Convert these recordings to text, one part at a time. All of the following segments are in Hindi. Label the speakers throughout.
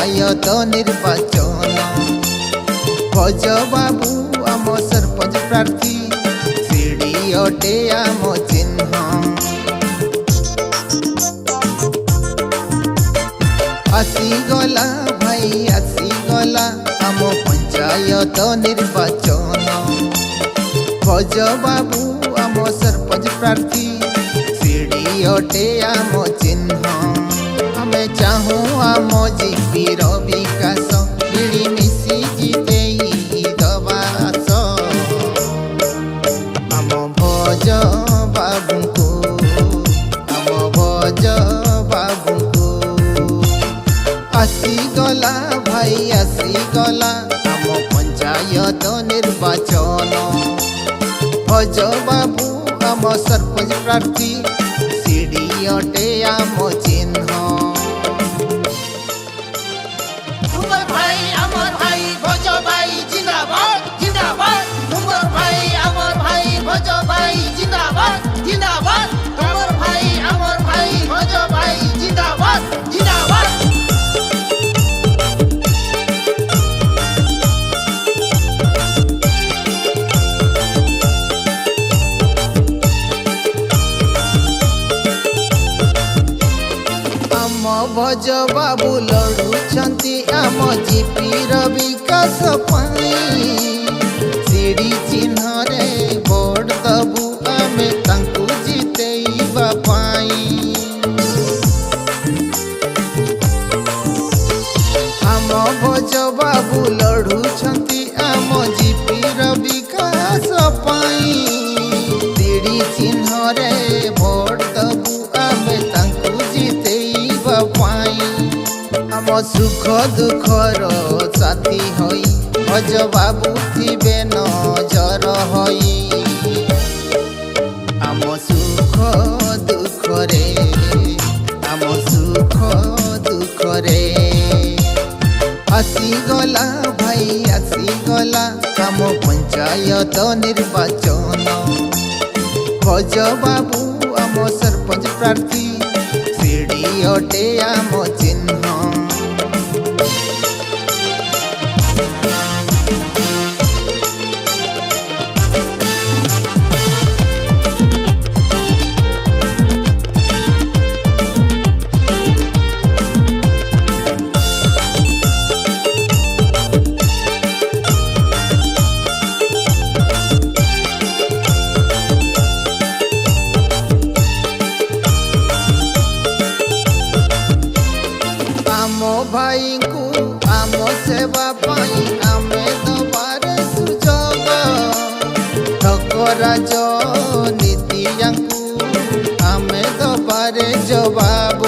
Speaker 1: पंचायत निर्वाचन भज बाबू आम सरपंच प्रार्थी सीढ़ी अटे आम चिन्ह आसीगला भाई आसीगला आम पंचायत निर्वाचन भज बाबू आम सरपंच प्रार्थी सीढ़ी अटे आम चिन्ह आमे चाहूँ आम जीपीर विकास मिलीमिशि जितेई दबास आम भज बाबू को आम भज बाबू को आसीगला भाई आसीगला आम पंचायत निर्वाचन भज बाबू आम सरपंच प्रार्थी सीढ़ी अटे आम चिन्ह भज बाबू लड़ुछंती आम जीपीर विकास सीढ़ी चिन्ह रे भोट दबू आमे तांकु जितेइबा पाई आम भज बाबू लड़ुछंती आम जीपीर विकास सीढ़ी चिन्ह रे भोट दबू आमे तांकु जितेइबा आम सुख दुखर साथी होई भज बाबू थिबे नजर होई आम सुख दुखरे आम सुख दुखरे आसीगला भाई आसीगला आम पंचायत निर्वाचन भज बाबू आम सरपंच प्रार्थी सीढ़ी अटे आम चिन्ह भाई को आम सेवा पाई आमे दबार सुजोग ठकराज नीतियांकु आमे दबारे जवाब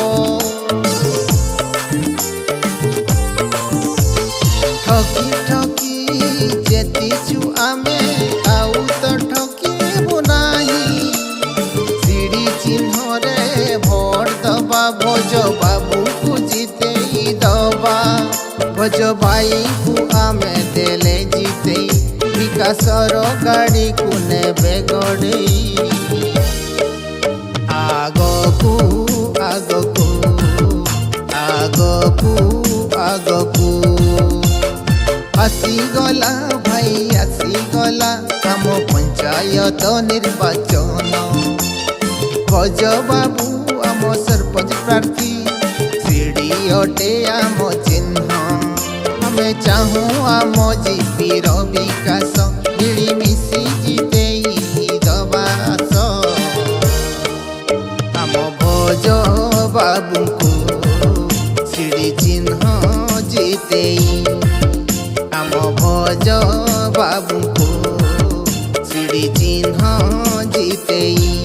Speaker 1: ठकी ठकी जेतीचु आमे आउ तो ठकीबु नाही सीढ़ी चिन्ह रे भोट दबा भज बाबू को जीते दबा भज भाई को आमे देले जीते विकासर गाड़ी को नेबे गड़े आगकू आगकू आगकू आगकू आसीगला भाई आसीगला आम पंचायत निर्वाचन भज बाबू आम सरपंच प्रार्थी सीढ़ी अटे आम चिन्ह आमे चाहूँ आम जीपीर विकास मिलीमिशि जितेई दबास आम भज बाबू को सीढ़ी चिन्ह जितेई आम भज बाबू को सीढ़ी चिन्ह जितेई।